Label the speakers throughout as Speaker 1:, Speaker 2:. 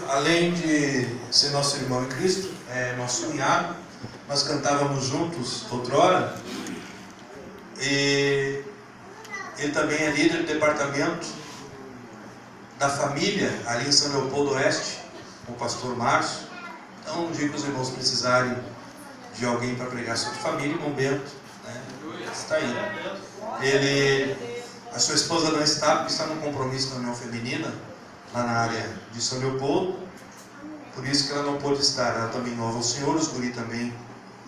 Speaker 1: Além de ser nosso irmão em Cristo, é nosso cunhado. Nós cantávamos juntos outrora. E ele também é líder do departamento da família ali em São Leopoldo Oeste, com o pastor Márcio. Então, um dia que os irmãos precisarem de alguém para pregar sobre família, irmão Bento, né, está aí. A sua esposa não está, porque está num compromisso na União Feminina, lá na área de São Leopoldo, por isso que ela não pôde estar. Ela também louva o Senhor, os guri também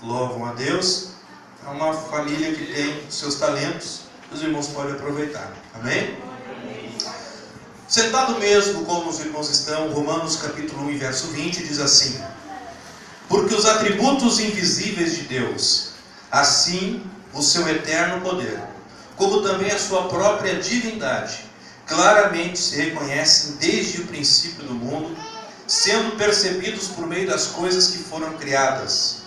Speaker 1: louvam a Deus. É uma família que tem seus talentos, os irmãos podem aproveitar, amém? Sentado mesmo como os irmãos estão, Romanos capítulo 1, verso 20, diz assim: porque os atributos invisíveis de Deus, assim o seu eterno poder, como também a sua própria divindade, claramente se reconhecem desde o princípio do mundo, sendo percebidos por meio das coisas que foram criadas.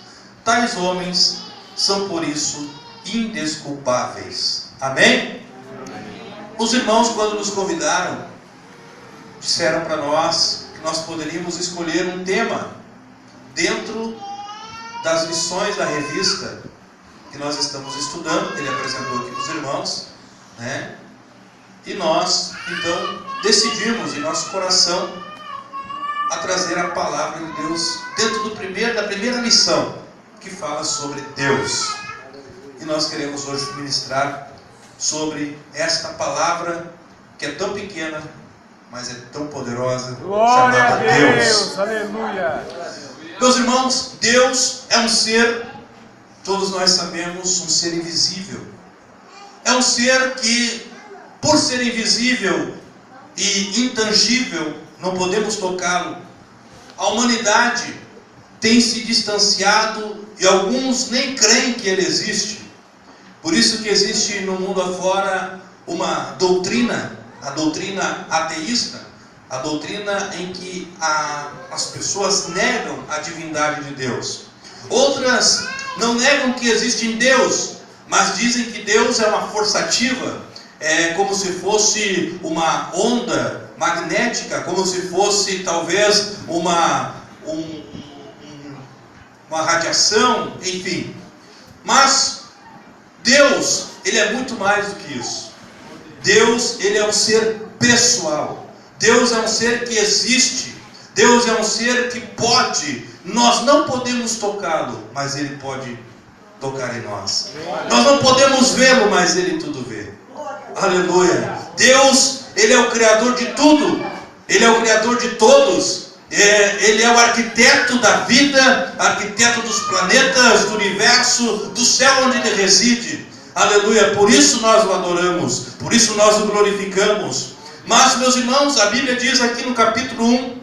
Speaker 1: Tais homens são por isso indesculpáveis. Amém? Os irmãos, quando nos convidaram, disseram para nós que nós poderíamos escolher um tema dentro das lições da revista que nós estamos estudando, que ele apresentou aqui para os irmãos, né? E nós, então, decidimos em nosso coração a trazer a palavra de Deus dentro da primeira lição, que fala sobre Deus. E nós queremos hoje ministrar sobre esta palavra que é tão pequena, mas é tão poderosa,
Speaker 2: glória
Speaker 1: chamada
Speaker 2: a Deus.
Speaker 1: Deus.
Speaker 2: Aleluia.
Speaker 1: Meus irmãos, Deus é um ser, todos nós sabemos, um ser invisível. É um ser que, por ser invisível e intangível, não podemos tocá-lo. A humanidade tem se distanciado e alguns nem creem que ele existe. Por isso que existe no mundo afora uma doutrina, a doutrina ateísta, a doutrina em que as pessoas negam a divindade de Deus. Outras não negam que existe Deus, mas dizem que Deus é uma força ativa, é como se fosse uma onda magnética, como se fosse talvez uma radiação, enfim. Mas Deus, ele é muito mais do que isso. Deus, ele é um ser pessoal. Deus é um ser que existe. Deus é um ser que pode. Nós não podemos tocá-lo, mas ele pode tocar em nós. Nós não podemos vê-lo, mas ele tudo vê. Aleluia. Deus, ele é o criador de tudo. Ele é o criador de todos. Ele é o arquiteto da vida, arquiteto dos planetas, do universo, do céu onde ele reside. Aleluia. Por isso nós o adoramos, por isso nós o glorificamos. Mas, meus irmãos, a Bíblia diz aqui no capítulo 1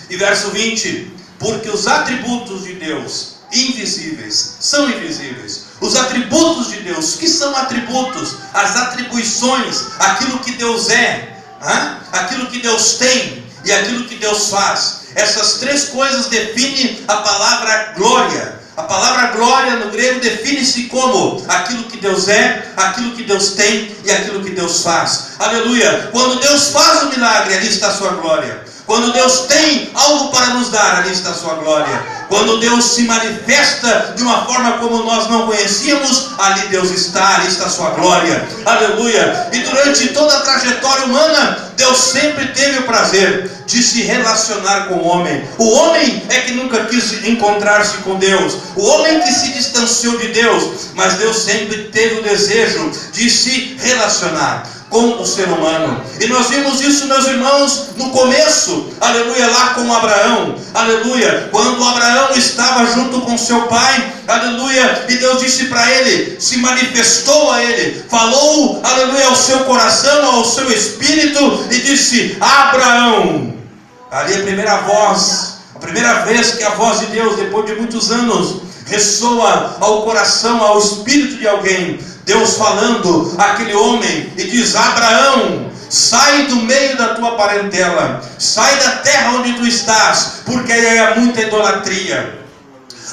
Speaker 1: e verso 20: porque os atributos de Deus invisíveis são invisíveis. Os atributos de Deus, que são atributos? As atribuições, aquilo que Deus é, aquilo que Deus tem e aquilo que Deus faz. Essas três coisas definem a palavra glória. A palavra glória no grego define-se como aquilo que Deus é, aquilo que Deus tem e aquilo que Deus faz. Aleluia! Quando Deus faz um milagre, ali está a sua glória. Quando Deus tem algo para nos dar, ali está a sua glória. Quando Deus se manifesta de uma forma como nós não conhecíamos, ali Deus está, ali está a sua glória. Aleluia! E durante toda a trajetória humana, Deus sempre teve o prazer de se relacionar com o homem. O homem é que nunca quis encontrar-se com Deus. O homem que se distanciou de Deus. Mas Deus sempre teve o desejo de se relacionar com o ser humano. E nós vimos isso, meus irmãos, no começo, aleluia, lá com Abraão, aleluia, quando Abraão estava junto com seu pai, aleluia, e Deus disse para ele, se manifestou a ele, falou, aleluia, ao seu coração, ao seu espírito, e disse: Abraão. Ali a primeira voz, a primeira vez que a voz de Deus, depois de muitos anos, ressoa ao coração, ao espírito de alguém. Deus falando àquele homem e diz: Abraão, sai do meio da tua parentela, sai da terra onde tu estás, porque aí é muita idolatria.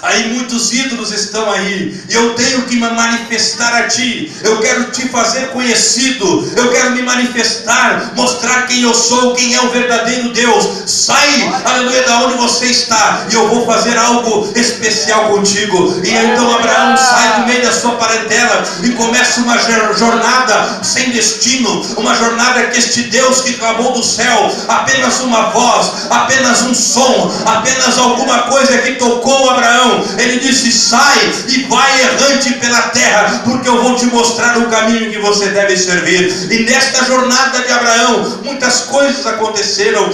Speaker 1: Aí muitos ídolos estão aí, e eu tenho que me manifestar a ti. Eu quero te fazer conhecido, eu quero me manifestar, mostrar quem eu sou, quem é o verdadeiro Deus. Sai, aleluia, da onde você está, e eu vou fazer algo especial contigo. E então Abraão sai do meio da sua parentela e começa uma jornada sem destino, uma jornada que este Deus que clamou do céu, apenas uma voz, apenas um som, apenas alguma coisa que tocou Abraão. Ele disse: sai e vai errante pela terra, porque eu vou te mostrar o caminho que você deve servir. E nesta jornada de Abraão, muitas coisas aconteceram.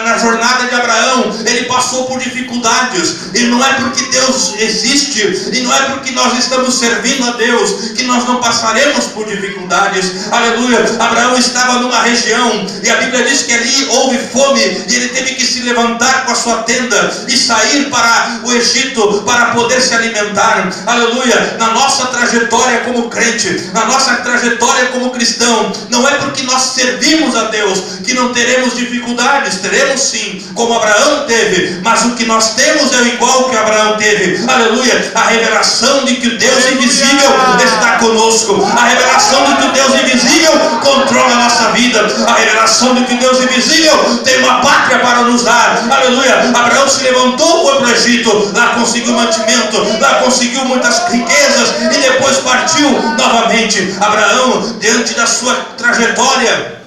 Speaker 1: Na jornada de Abraão, ele passou por dificuldades. E não é porque Deus existe, e não é porque nós estamos servindo a Deus, que nós não passaremos por dificuldades. Aleluia. Abraão estava numa região, e a Bíblia diz que ali houve fome, e ele teve que se levantar com a sua tenda e sair para o Egito para poder se alimentar. Aleluia. Na nossa trajetória como crente, na nossa trajetória como cristão, não é porque nós servimos a Deus que não teremos dificuldades. Teremos sim, como Abraão teve, mas o que nós temos é igual que Abraão teve. Aleluia. A revelação de que o Deus invisível está conosco, a revelação de que o Deus invisível controla a nossa vida, a revelação de que o Deus invisível tem uma pátria para nos dar. Aleluia. Abraão se levantou, foi para o Egito, lá conseguiu mantimento, lá conseguiu muitas riquezas, e depois partiu novamente. Abraão, diante da sua trajetória,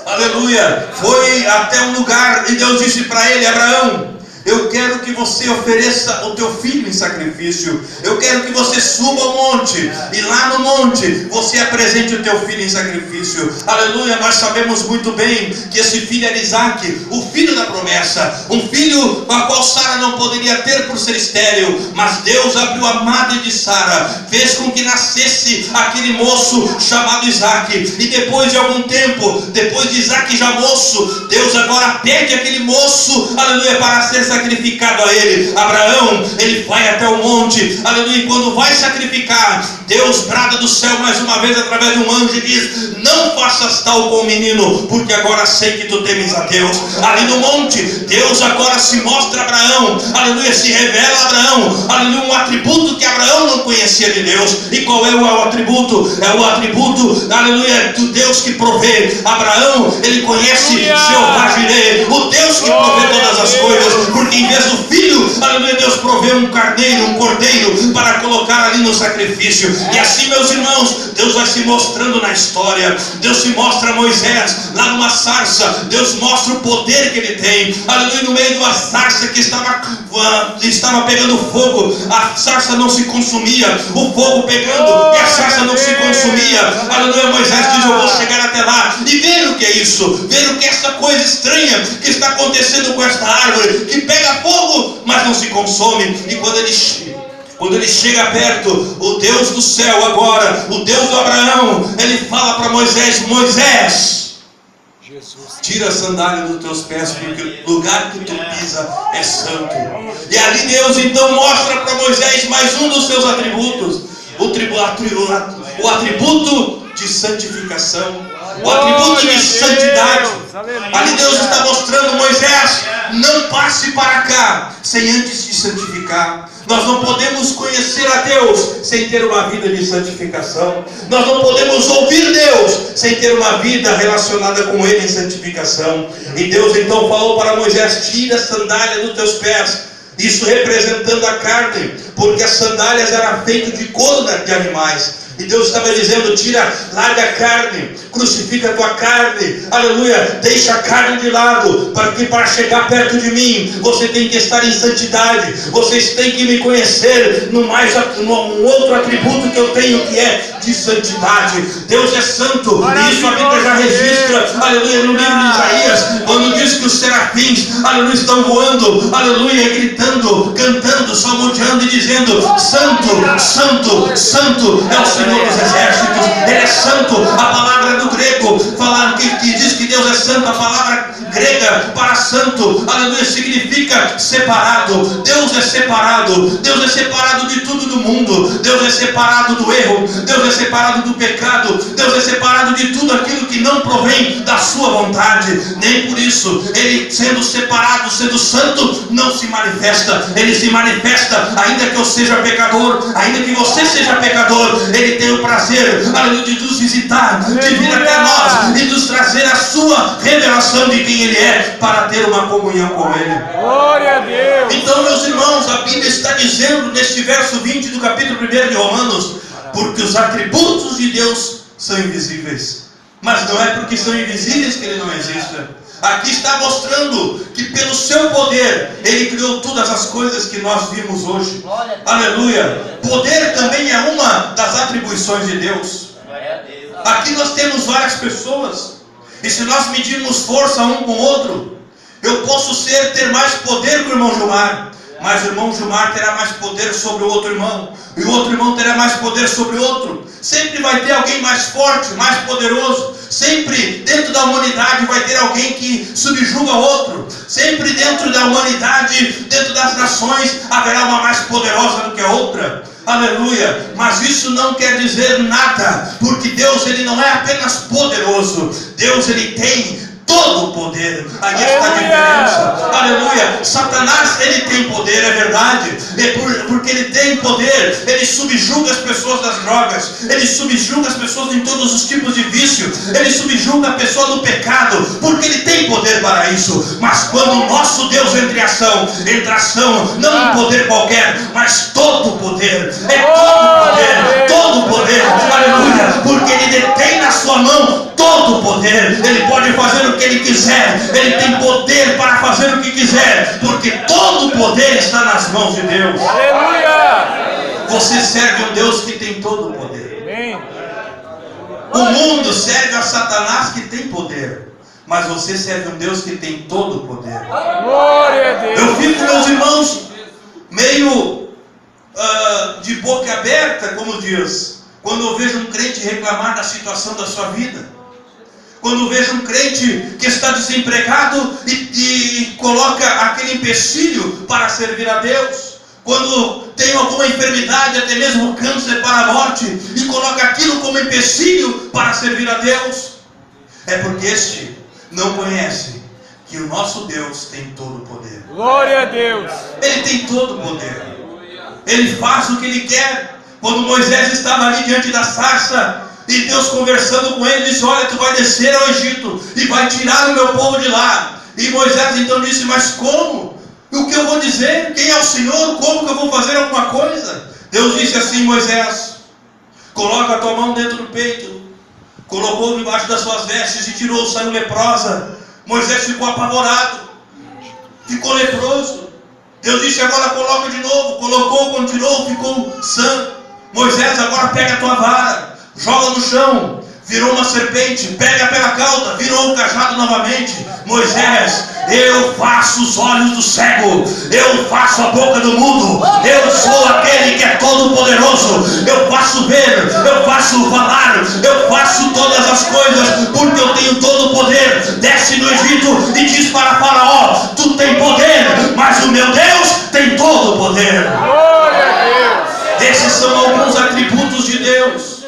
Speaker 1: aleluia, foi até um lugar, e Deus disse para ele: Abraão, eu quero que você ofereça o teu filho em sacrifício. Eu quero que você suba ao monte, e lá no monte você apresente o teu filho em sacrifício. Aleluia. Nós sabemos muito bem que esse filho era Isaac, o filho da promessa, um filho a qual Sara não poderia ter por ser estéril. Mas Deus abriu a madre de Sara, fez com que nascesse aquele moço chamado Isaac. E depois de algum tempo, depois de Isaac já moço, Deus agora pede aquele moço, aleluia, para ser sacrificado a ele. Abraão, ele vai até o monte, aleluia, e quando vai sacrificar, Deus brada do céu mais uma vez através de um anjo e diz: não faças tal com o menino, porque agora sei que tu temes a Deus. Ali no monte, Deus agora se mostra a Abraão, aleluia, se revela a Abraão, aleluia, um atributo que Abraão não conhecia de Deus. E qual é o atributo? É o atributo, aleluia, do Deus que provê. Abraão, ele conhece Jeová Jireh, o Deus que provê todas as coisas, porque em vez do filho, aleluia, Deus provê um carneiro, um cordeiro, para colocar ali no sacrifício. E assim, meus irmãos, Deus vai se mostrando na história. Deus se mostra a Moisés lá numa sarça. Deus mostra o poder que ele tem, aleluia, no meio de uma sarça que estava pegando fogo. A sarça não se consumia, o fogo pegando e a sarça não se consumia. Aleluia. Moisés diz: eu vou chegar até lá e ver o que é isso, ver o que é essa coisa estranha que está acontecendo com esta árvore, que pega fogo, mas não se consome. E quando ele chega perto, o Deus do céu agora, o Deus do Abraão, ele fala para Moisés: Moisés, tira a sandália dos teus pés, porque o lugar que tu pisa é santo. E ali Deus então mostra para Moisés mais um dos seus atributos, o atributo de santificação, o atributo de santidade. Ali Deus está mostrando: Moisés, não passe para cá sem antes te santificar. Nós não podemos conhecer a Deus sem ter uma vida de santificação. Nós não podemos ouvir Deus sem ter uma vida relacionada com Ele em santificação. E Deus então falou para Moisés: tira a sandália dos teus pés. Isso representando a carne, porque as sandálias eram feitas de couro de animais. E Deus estava dizendo: larga a carne, crucifica a tua carne, aleluia, deixa a carne de lado, porque para chegar perto de mim, você tem que estar em santidade, vocês têm que me conhecer num outro atributo que eu tenho, que é de santidade. Deus é santo, e isso a Bíblia já registra, aleluia, no livro de Isaías, quando diz que os serafins, aleluia, estão voando, aleluia, gritando, cantando, salmodiando e dizendo: santo, santo, santo é o Senhor dos exércitos. Ele é santo. A palavra do grego falar que diz que Deus é santo, a palavra grega para santo, aleluia, significa separado. Deus é separado. Deus é separado de tudo do mundo. Deus é separado do erro. Deus é separado do pecado. Deus é separado de tudo aquilo que não provém da sua vontade. Nem por isso, ele sendo separado, sendo santo, não se manifesta. Ele se manifesta, ainda que eu seja pecador, ainda que você seja pecador, ele tem o prazer, aleluia, de nos visitar, de vir até nós e nos trazer a sua revelação de quem ele é, para ter uma comunhão com ele.
Speaker 2: Glória a Deus.
Speaker 1: Então, meus irmãos, a Bíblia está dizendo neste verso 20 do capítulo 1 de Romanos, porque os atributos de Deus são invisíveis. Mas não é porque são invisíveis que ele não existe. Aqui está mostrando que pelo seu poder ele criou todas as coisas que nós vimos hoje. Aleluia. Poder também é uma das atribuições de Deus. Aqui nós temos várias pessoas, e se nós medirmos força um com o outro, eu posso ter mais poder que o irmão Gilmar, mas o irmão Gilmar terá mais poder sobre o outro irmão, e o outro irmão terá mais poder sobre o outro. Sempre vai ter alguém mais forte, mais poderoso. Sempre dentro da humanidade vai ter alguém que subjuga o outro. Sempre dentro da humanidade, dentro das nações, haverá uma mais poderosa do que a outra. Aleluia. Mas isso não quer dizer nada, porque Deus, ele não é apenas poderoso. Deus, ele tem todo o poder. Aí está a diferença. Aleluia. Satanás, ele tem poder, é verdade. Porque ele tem poder, ele subjuga as pessoas das drogas, ele subjuga as pessoas em todos os tipos de vício, ele subjuga a pessoa do pecado, porque ele tem poder para isso. Mas quando o nosso Deus entra em ação, não um poder qualquer, mas todo o poder. É todo o poder. Aleluia. Porque ele detém na sua mão todo o poder. Ele pode fazer o que ele quiser. Ele tem poder para fazer o que quiser, porque todo o poder está nas mãos de Deus.
Speaker 2: Aleluia.
Speaker 1: Você serve um Deus que tem todo o poder.
Speaker 2: Amém.
Speaker 1: O mundo serve a Satanás, que tem poder, mas você serve um Deus que tem todo o poder.
Speaker 2: Glória a Deus.
Speaker 1: Eu fico, meus irmãos, meio de boca aberta, como diz, quando eu vejo um crente reclamar da situação da sua vida. Quando vejo um crente que está desempregado e coloca aquele empecilho para servir a Deus. Quando tem alguma enfermidade, até mesmo câncer para a morte, e coloca aquilo como empecilho para servir a Deus. É porque este não conhece que o nosso Deus tem todo o poder.
Speaker 2: Glória a Deus.
Speaker 1: Ele tem todo o poder. Ele faz o que ele quer. Quando Moisés estava ali diante da sarça, e Deus conversando com ele, disse: olha, tu vai descer ao Egito e vai tirar o meu povo de lá. E Moisés então disse: mas como? O que eu vou dizer? Quem é o Senhor? Como que eu vou fazer alguma coisa? Deus disse assim: Moisés, coloca a tua mão dentro do peito. Colocou debaixo das suas vestes e tirou, saiu leprosa. Moisés ficou apavorado, ficou leproso. Deus disse: agora coloca de novo. Colocou, quando tirou, ficou sã. Moisés, agora pega a tua vara, joga no chão, virou uma serpente, pega pela cauda, virou um cajado novamente. Moisés, eu faço os olhos do cego, eu faço a boca do mudo, eu sou aquele que é todo poderoso, eu faço ver, eu faço falar, eu faço todas as coisas, porque eu tenho todo o poder. Desce no Egito e diz para Faraó: tu tem poder, mas o meu Deus tem todo o poder.
Speaker 2: Glória a Deus.
Speaker 1: Esses são alguns atributos de Deus.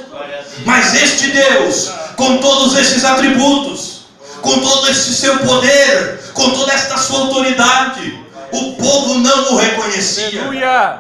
Speaker 1: Mas este Deus, com todos esses atributos, com todo esse seu poder, com toda esta sua autoridade, o povo não o reconhecia.
Speaker 2: Aleluia.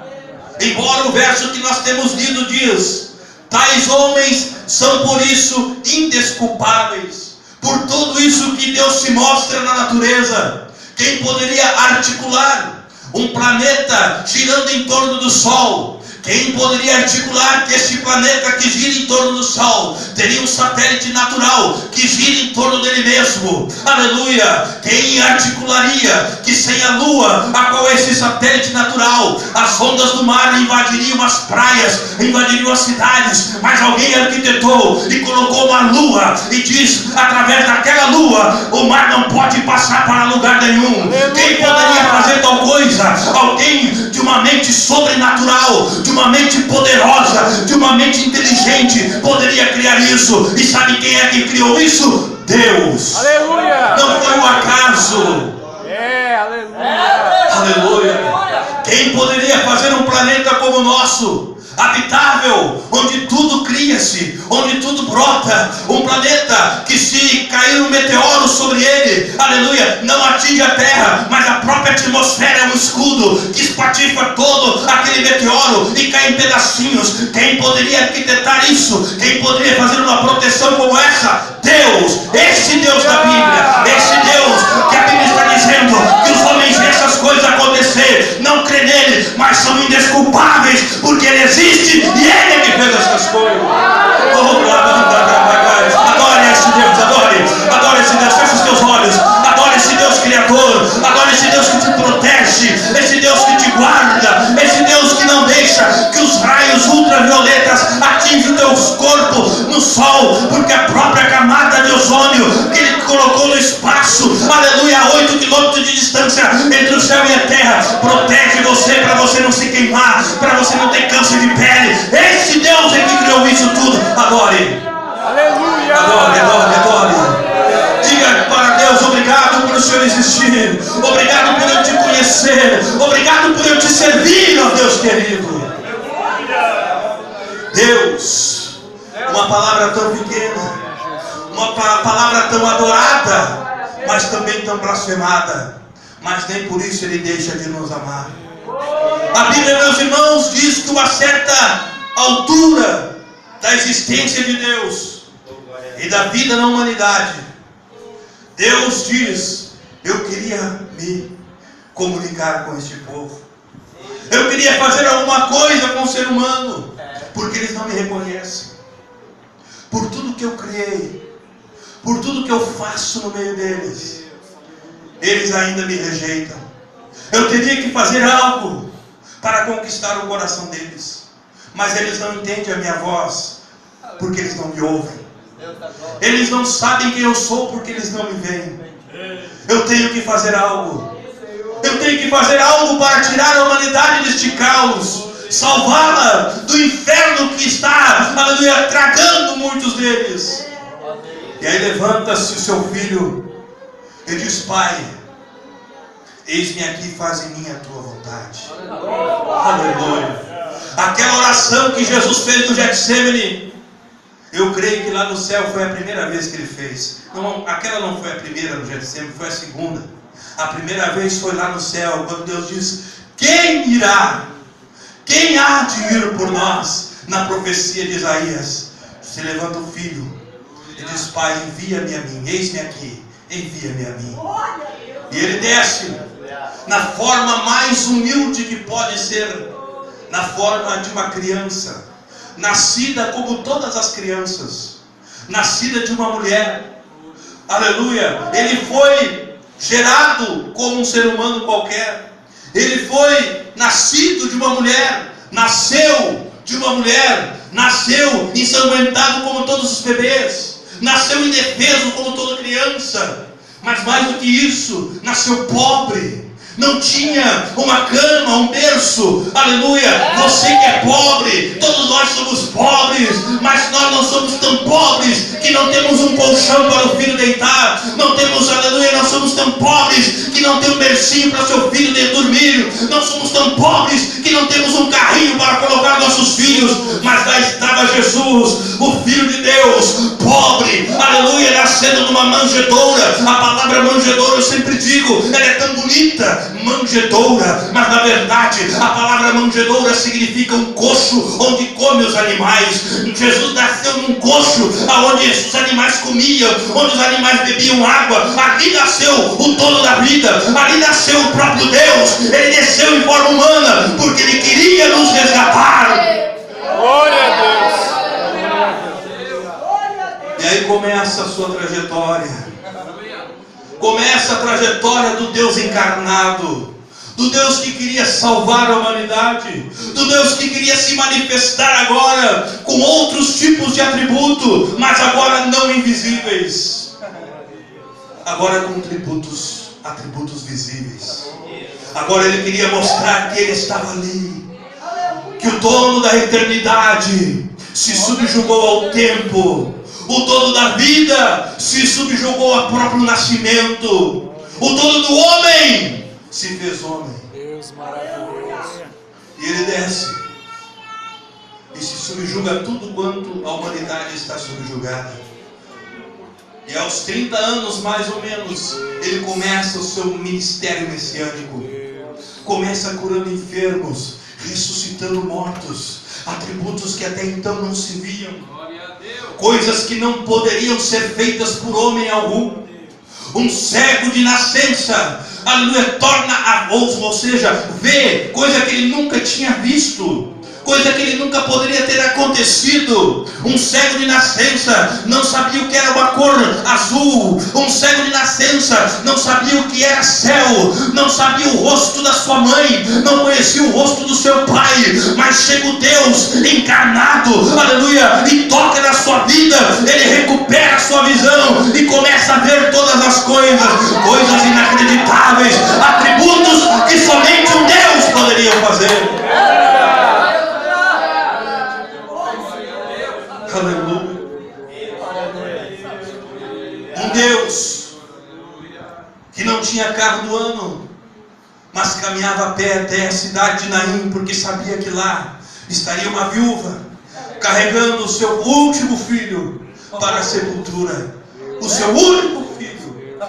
Speaker 1: Embora o verso que nós temos lido diz: tais homens são por isso indesculpáveis, por tudo isso que Deus se mostra na natureza. Quem poderia articular um planeta girando em torno do Sol? Quem poderia articular que este planeta que gira em torno do Sol teria um satélite natural que gira em torno dele mesmo? Aleluia! Quem articularia que sem a Lua, a qual é esse satélite natural, as ondas do mar invadiriam as praias, invadiriam as cidades, mas alguém arquitetou e colocou uma Lua e diz: através daquela Lua o mar não pode passar para lugar nenhum. Quem poderia fazer tal coisa? Alguém de uma mente sobrenatural, de uma mente poderosa, de uma mente inteligente poderia criar isso. E sabe quem é que criou isso? Deus.
Speaker 2: Aleluia.
Speaker 1: Não foi um acaso.
Speaker 2: Aleluia.
Speaker 1: Aleluia. Quem poderia fazer um planeta como o nosso? Habitável, onde tudo cria-se, onde tudo brota, um planeta que se cair um meteoro sobre ele, aleluia, não atinge a terra, mas a própria atmosfera é um escudo que espatifa todo aquele meteoro e cai em pedacinhos. Quem poderia arquitetar isso? Quem poderia fazer uma proteção como essa? Deus, esse Deus da Bíblia, esse Deus que a Bíblia está dizendo que os homens veem essas coisas acontecer, não crê nele, mas são indesculpáveis, porque ele existe e ele é que fez essas coisas. Adore esse Deus, adore esse Deus, feche os teus olhos, adore esse Deus criador, adore esse Deus que te protege, esse Deus que te guarda, esse Deus que não deixa que os raios ultravioletas atinjam o teu corpo no sol, porque a própria camada de ozônio que ele colocou no espaço, aleluia, a 8 quilômetros de distância entre o céu e a terra, protege você para você não se queimar, para você não ter câncer de pele. Esse Deus é que criou isso tudo. Adore.
Speaker 2: Aleluia.
Speaker 1: Adore. Diga para Deus: obrigado por o Senhor existir, obrigado por eu te conhecer, obrigado por eu te servir, ó Deus querido. Deus, uma palavra tão pequena, uma palavra tão adorada, mas também tão blasfemada, mas nem por isso ele deixa de nos amar. A Bíblia, meus irmãos, diz que uma certa altura da existência de Deus e da vida na humanidade, Deus diz: eu queria me comunicar com este povo, eu queria fazer alguma coisa com o ser humano, porque eles não me reconhecem. Por tudo que eu criei, por tudo que eu faço no meio deles, eles ainda me rejeitam. Eu teria que fazer algo para conquistar o coração deles, mas eles não entendem a minha voz, porque eles não me ouvem. Eles não sabem quem eu sou, porque eles não me veem. Eu tenho que fazer algo. Eu tenho que fazer algo para tirar a humanidade deste caos, salvá-la do inferno que está, aleluia, tragando muitos deles. E aí levanta-se o seu filho e diz: Pai, eis-me aqui, faz em mim a tua vontade. Aleluia. Aquela oração que Jesus fez no Getsêmani, eu creio que lá no céu foi a primeira vez que ele fez. Não, aquela não foi a primeira no Getsêmani, foi a segunda. A primeira vez foi lá no céu, quando Deus diz: quem irá? Quem há de ir por nós? Na profecia de Isaías, se levanta o filho e diz: Pai, envia-me a mim, eis-me aqui, envia-me a mim. E ele desce na forma mais humilde que pode ser, na forma de uma criança, nascida como todas as crianças, nascida de uma mulher. Aleluia. Ele foi gerado como um ser humano qualquer. Ele foi nascido de uma mulher, nasceu de uma mulher, nasceu ensanguentado como todos os bebês, nasceu indefeso como toda criança. Mas mais do que isso, nasceu pobre. Não tinha uma cama, um berço, aleluia. Você que é pobre, todos nós somos pobres, mas nós não somos tão pobres que não temos um colchão para o filho deitar, não temos, aleluia, nós somos tão pobres que não tem um bercinho para seu filho dormir, não somos tão pobres que não temos um carrinho para colocar nossos filhos, mas lá estava Jesus, o Filho de Deus, pobre, aleluia, nascendo numa manjedoura. A palavra manjedoura, eu sempre digo, ela é tão bonita, manjedoura, mas na verdade a palavra manjedoura significa um coxo onde come os animais. Jesus nasceu num coxo onde os animais comiam, onde os animais bebiam água. Ali nasceu o dono da vida, ali nasceu o próprio Deus. Ele desceu em forma humana porque ele queria nos resgatar.
Speaker 2: Glória a Deus.
Speaker 1: E aí começa a sua trajetória. Começa a trajetória do Deus encarnado, do Deus que queria salvar a humanidade, do Deus que queria se manifestar agora com outros tipos de atributo, mas agora não invisíveis, agora com atributos visíveis. Agora ele queria mostrar que ele estava ali, que o dono da eternidade se subjugou ao tempo. O O dono da vida se subjugou ao próprio nascimento. O dono do homem se fez homem.
Speaker 2: Deus maravilhoso.
Speaker 1: E ele desce e se subjuga tudo quanto a humanidade está subjugada. E aos 30 anos, mais ou menos, ele começa o seu ministério messiânico. Começa curando enfermos, ressuscitando mortos, atributos que até então não se viam, coisas que não poderiam ser feitas por homem algum. Um cego de nascença, aleluia, torna, ou seja, vê coisa que ele nunca tinha visto, coisa que ele nunca poderia ter acontecido. Um cego de nascença não sabia o que era uma cor azul. Um cego de nascença não sabia o que era céu, não sabia o rosto da sua mãe, não conhecia o rosto do seu pai. Mas chega o Deus encarnado, aleluia, e toca na sua vida. Ele recupera a sua visão e começa a ver todas as coisas inacreditáveis, atributos que somente um Deus poderia fazer. Aleluia. Um Deus que não tinha carro do ano, mas caminhava a pé até a cidade de Naim, porque sabia que lá estaria uma viúva carregando o seu último filho para a sepultura, o seu único filho.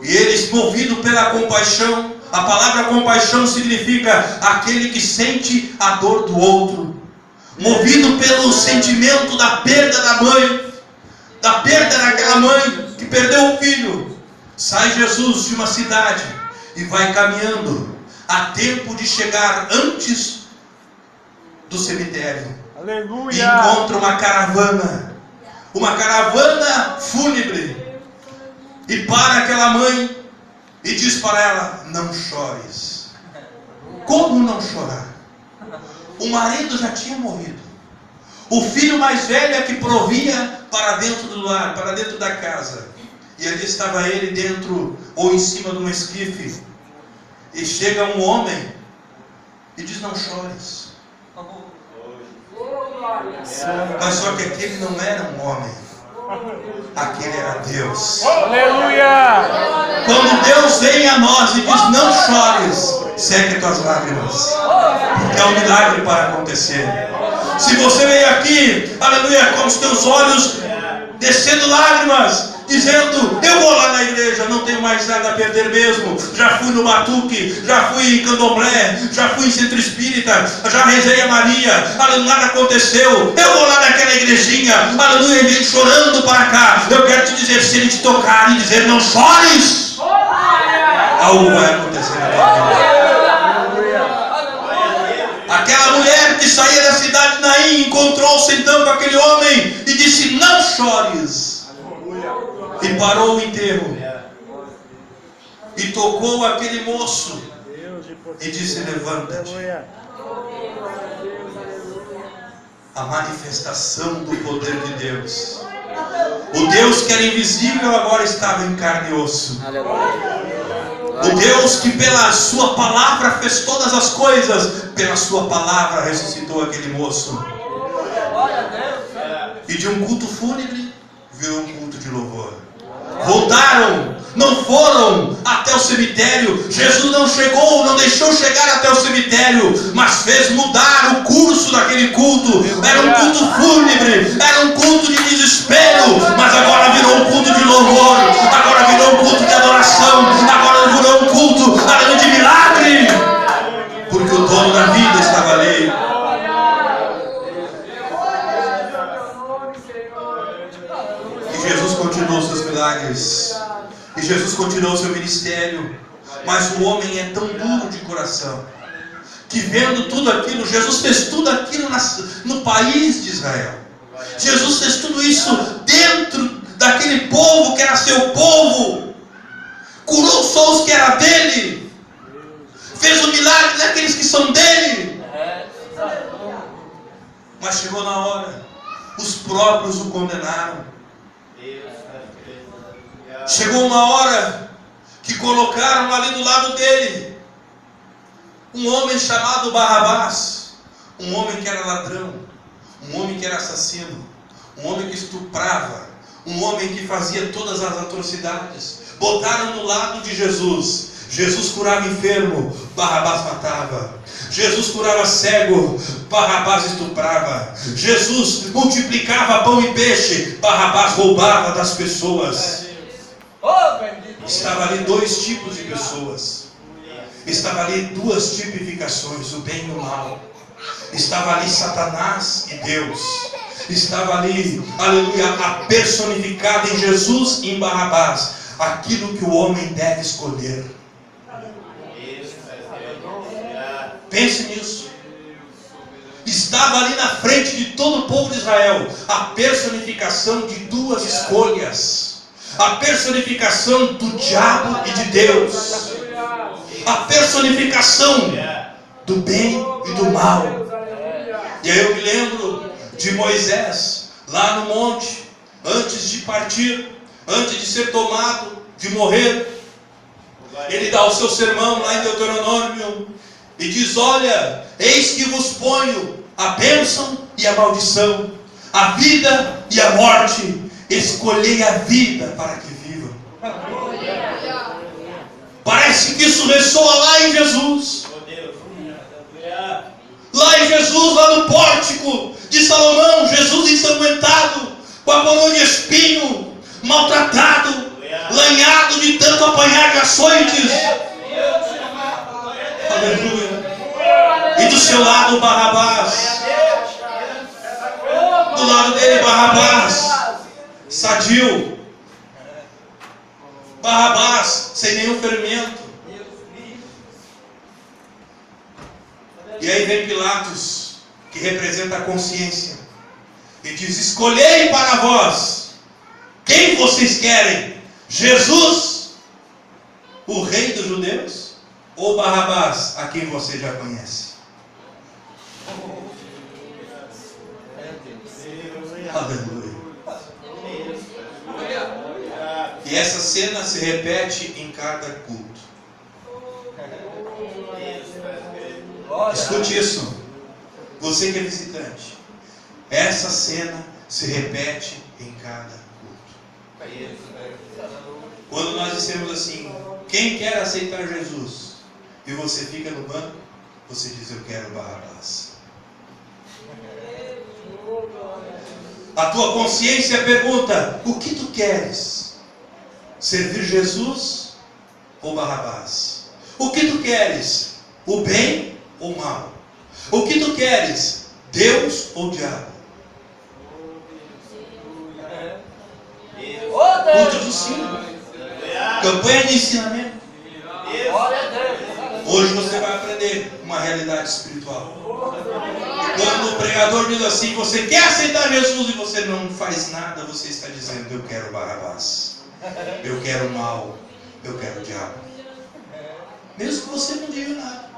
Speaker 1: E eles, movido pela compaixão, a palavra compaixão significa aquele que sente a dor do outro, movido pelo sentimento da perda da mãe, da perda daquela mãe que perdeu o filho, sai Jesus de uma cidade e vai caminhando a tempo de chegar antes do cemitério.
Speaker 2: Aleluia.
Speaker 1: E encontra uma caravana fúnebre, e para aquela mãe e diz para ela: não chores. Como não chorar? O marido já tinha morrido. O filho mais velho é que provia para dentro do lar, para dentro da casa. E ali estava ele dentro, ou em cima de um esquife. E chega um homem e diz: não chores. Mas só que aquele não era um homem, aquele era Deus.
Speaker 2: Aleluia.
Speaker 1: Quando Deus vem a nós e diz: não chores, seque tuas lágrimas, porque é um milagre para acontecer. Se você veio aqui, aleluia, com os teus olhos descendo lágrimas, dizendo: eu vou lá na igreja, não tenho mais nada a perder mesmo, já fui no Batuque, já fui em Candomblé, já fui em Centro Espírita, já rezei a Maria, aleluia, nada aconteceu, eu vou lá naquela igrejinha, aleluia, e vem chorando para cá. Eu quero te dizer, se ele te tocar e dizer: não chores, algo vai acontecer na tua vida. Aquela mulher que saía da cidade de Naim encontrou-se então com aquele homem e disse: não chores. E parou o enterro e tocou aquele moço e disse: levanta-te. A manifestação do poder de Deus. O Deus que era invisível agora estava em carne e osso. O Deus que pela sua palavra fez todas as coisas, pela sua palavra ressuscitou aquele moço. E de um culto fúnebre virou um culto de louvor. Voltaram, não foram até o cemitério. Jesus não chegou, não deixou chegar até o cemitério, mas fez mudar o curso daquele culto. Era um culto fúnebre, era um culto de desespero, mas agora virou um culto de louvor, agora virou um culto de adoração, agora virou um culto de milagre, porque o dono da vida estava ali. Jesus continuou seus milagres, e Jesus continuou seu ministério, mas o homem é tão duro de coração, que vendo tudo aquilo, Jesus fez tudo aquilo no país de Israel, Jesus fez tudo isso dentro daquele povo que era seu povo, curou só os que eram dele, fez o milagre daqueles que são dele, mas chegou na hora, os próprios o condenaram. Chegou uma hora que colocaram ali do lado dele um homem chamado Barrabás, um homem que era ladrão, um homem que era assassino, um homem que estuprava, um homem que fazia todas as atrocidades. Botaram no lado de Jesus. Jesus curava enfermo, Barrabás matava. Jesus curava cego, Barrabás estuprava. Jesus multiplicava pão e peixe, Barrabás roubava das pessoas. Estava ali dois tipos de pessoas. Estava ali duas tipificações, o bem e o mal. Estava ali Satanás e Deus. Estava ali, aleluia, a personificada em Jesus e em Barrabás, aquilo que o homem deve escolher. Pense nisso. Estava ali na frente de todo o povo de Israel a personificação de duas escolhas. A personificação do diabo e de Deus. A personificação do bem e do mal. E aí eu me lembro de Moisés, lá no monte, antes de partir, antes de ser tomado, de morrer. Ele dá o seu sermão lá em Deuteronômio e diz: olha, eis que vos ponho a bênção e a maldição, a vida e a morte. Escolhei a vida para que vivam. Parece que isso ressoa lá em Jesus. Lá em Jesus, lá no pórtico de Salomão, Jesus ensanguentado, com a coroa de espinho, maltratado, lanhado de tanto apanhar de açoites. Aleluia. E do seu lado Barrabás. Do lado dele Barrabás, sadio. Barrabás, sem nenhum fermento. E aí vem Pilatos, que representa a consciência, e diz: escolhei para vós quem vocês querem, Jesus, o rei dos judeus, ou Barrabás, a quem você já conhece? Aleluia. E essa cena se repete em cada culto. Escute isso, você que é visitante. Essa cena se repete em cada culto. Quando nós dissemos assim: quem quer aceitar Jesus? E você fica no banco, você diz: eu quero Barrabás. A tua consciência pergunta: o que tu queres? Servir Jesus ou Barrabás? O que tu queres? O bem ou o mal? O que tu queres? Deus ou diabo? Culto do ensino. Campanha de ensinamento. Hoje você vai aprender uma realidade espiritual. E quando o pregador diz assim: você quer aceitar Jesus e você não faz nada, você está dizendo: eu quero Barrabás, eu quero o mal, eu quero o diabo. Mesmo que você não diga nada,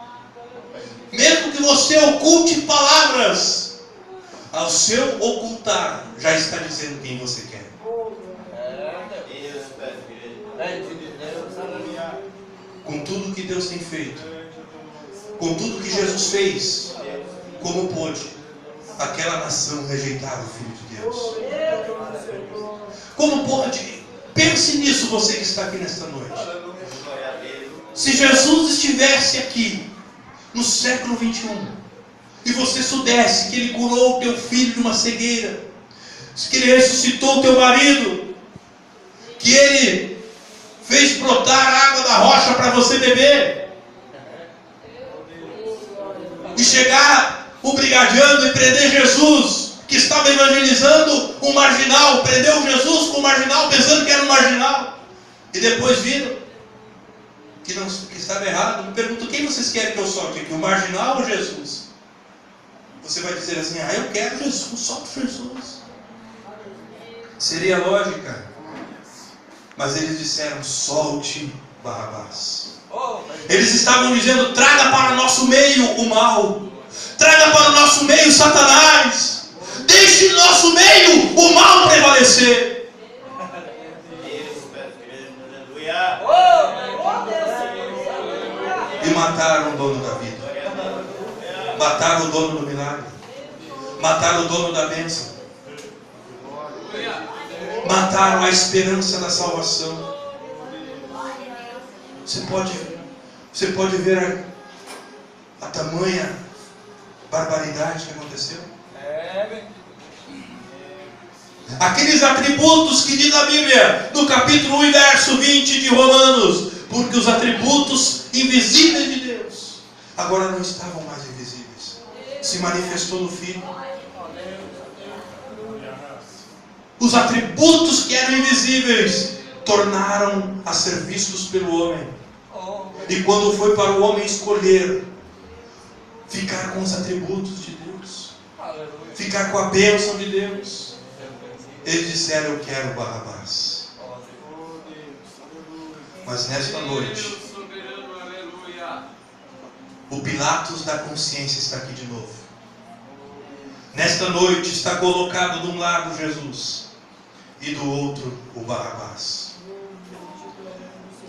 Speaker 1: mesmo que você oculte palavras, ao seu ocultar já está dizendo quem você quer. Com tudo que Deus tem feito, com tudo que Jesus fez, como pôde aquela nação rejeitar o Filho de Deus? Como pode? Pense nisso, você que está aqui nesta noite. Se Jesus estivesse aqui no século 21 e você soubesse que Ele curou o teu filho de uma cegueira, que Ele ressuscitou o teu marido, que Ele fez brotar água da rocha para você beber, e chegar o brigadiano e prender Jesus, que estava evangelizando um marginal, prendeu Jesus com o marginal, pensando que era um marginal, e depois viram que estava errado. Me pergunto: quem vocês querem que eu solte aqui, o marginal ou Jesus? Você vai dizer assim: ah, eu quero Jesus, solte Jesus. Seria lógica. Mas eles disseram: solte Barrabás. Eles estavam dizendo: traga para o nosso meio o mal, traga para o nosso meio Satanás, deixe em nosso meio o mal prevalecer. E mataram o dono da vida, mataram o dono do milagre, mataram o dono da bênção. mataram a esperança da salvação. Você pode ver a tamanha barbaridade que aconteceu. Aqueles atributos que diz a Bíblia no capítulo 1 e verso 20 de Romanos, porque os atributos invisíveis de Deus agora não estavam mais invisíveis, se manifestou no Filho. Os atributos que eram invisíveis tornaram a ser vistos pelo homem. E quando foi para o homem escolher ficar com os atributos de Deus, ficar com a bênção de Deus, eles disseram: eu quero Barrabás. Mas nesta noite, o Pilatos da consciência está aqui de novo. Nesta noite está colocado de um lado Jesus e do outro o Barrabás.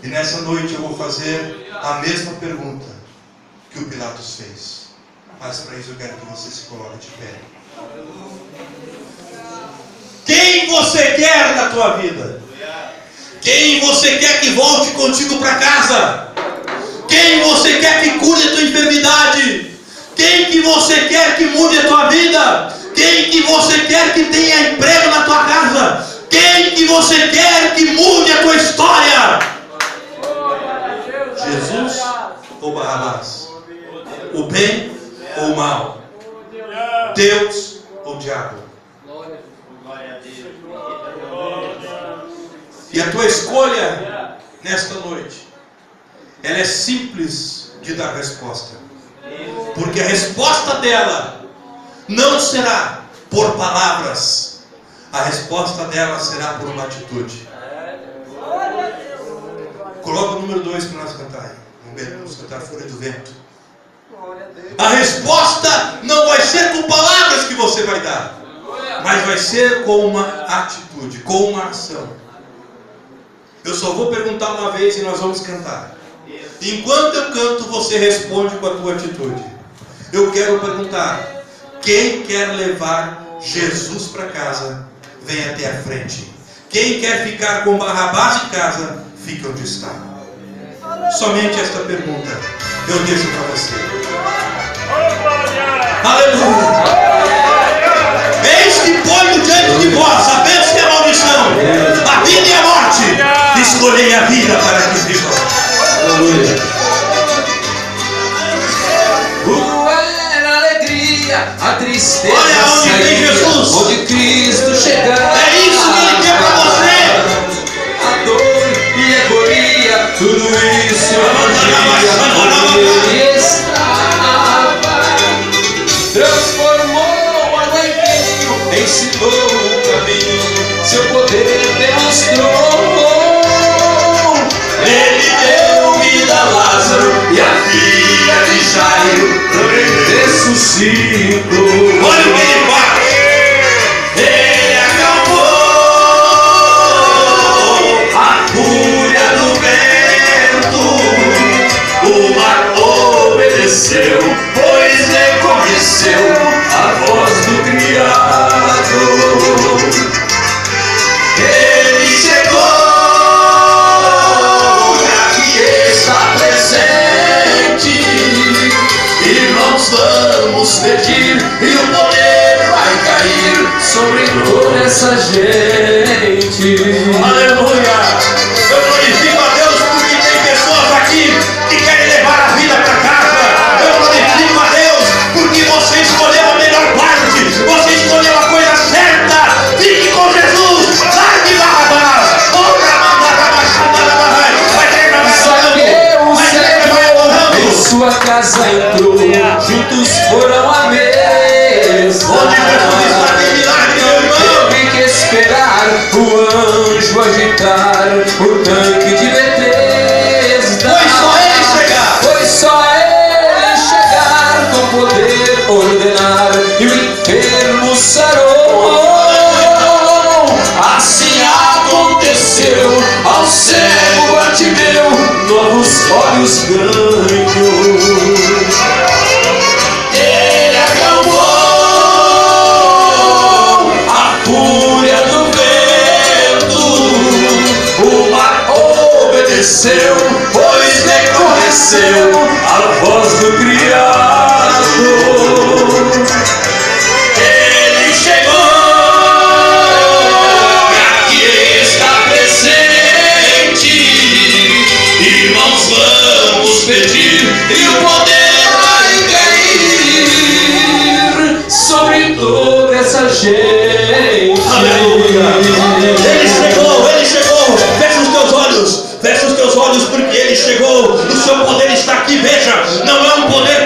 Speaker 1: E nessa noite eu vou fazer a mesma pergunta que o Pilatos fez. Mas para isso eu quero que você se coloque de pé. Quem você quer na tua vida? Quem você quer que volte contigo para casa? Quem você quer que cure a tua enfermidade? Quem que você quer que mude a tua vida? Quem que você quer que tenha emprego na tua casa? Quem que você quer que mude a tua história? Jesus ou Barrabás? O bem ou o mal? Deus ou o diabo? E a tua escolha nesta noite, ela é simples de dar resposta. Porque a resposta dela não será por palavras. A resposta dela será por uma atitude. Coloca o número 2 para nós cantar aí. Vamos cantar Folha do Vento. A resposta não vai ser com palavras que você vai dar, mas vai ser com uma atitude, com uma ação. Eu só vou perguntar uma vez e nós vamos cantar. Enquanto eu canto, você responde com a tua atitude. Eu quero perguntar: quem quer levar Jesus para casa, vem até a frente. Quem quer ficar com Barrabás em casa, fica onde está. Somente esta pergunta eu deixo para você. Aleluia! Eis que ponho diante de vós a bênção e a maldição, a vida e a morte. Escolhei a vida para que viva. Aleluia!
Speaker 3: Era alegria, a tristeza.
Speaker 1: Olha onde vem Jesus.
Speaker 3: Onde Cristo chegar.
Speaker 1: É isso que Ele quer para você.
Speaker 3: A dor e a agonia, tudo isso Ele estava. Transformou água em vinho, ensinou o caminho, seu poder demonstrou. Ele deu vida a Lázaro e a filha de Jairo ressuscitou.
Speaker 1: Olha o que Ele faz.
Speaker 3: Ele acalmou a fúria do vento, o mar obedeceu, pois reconheceu a voz do criado. Ele chegou, aqui está presente, e nós vamos pedir, e o poder vai cair sobre toda essa gente.
Speaker 1: Aleluia! Eu glorifico a Deus porque tem pessoas aqui que querem levar a vida para casa. Eu glorifico a Deus porque você escolheu a melhor parte. Você escolheu a coisa certa. Fique com Jesus. Largue Barrabás.
Speaker 3: Zaqueu, em sua casa entrou, juntos foram à mesa.
Speaker 1: Onde Jesus está tem milagre, meu irmão.
Speaker 3: Teve que esperar o anjo agitar o tanque de Betesda.
Speaker 1: Foi só ele chegar.
Speaker 3: Foi só ele chegar, com poder ordenar, e o enfermo sarou. Assim aconteceu, ao cego Bartimeu novos olhos ganhou. Ele acalmou a fúria do vento, estremeceu, pois reconheceu a voz do Criador. Ele chegou, e aqui está presente. Irmãos, vamos pedir, e o poder vai cair sobre toda essa gente.
Speaker 1: Aleluia. Ele chegou, ele chegou. Fecha os teus olhos, porque ele chegou. O seu poder está aqui, veja. Não é um poder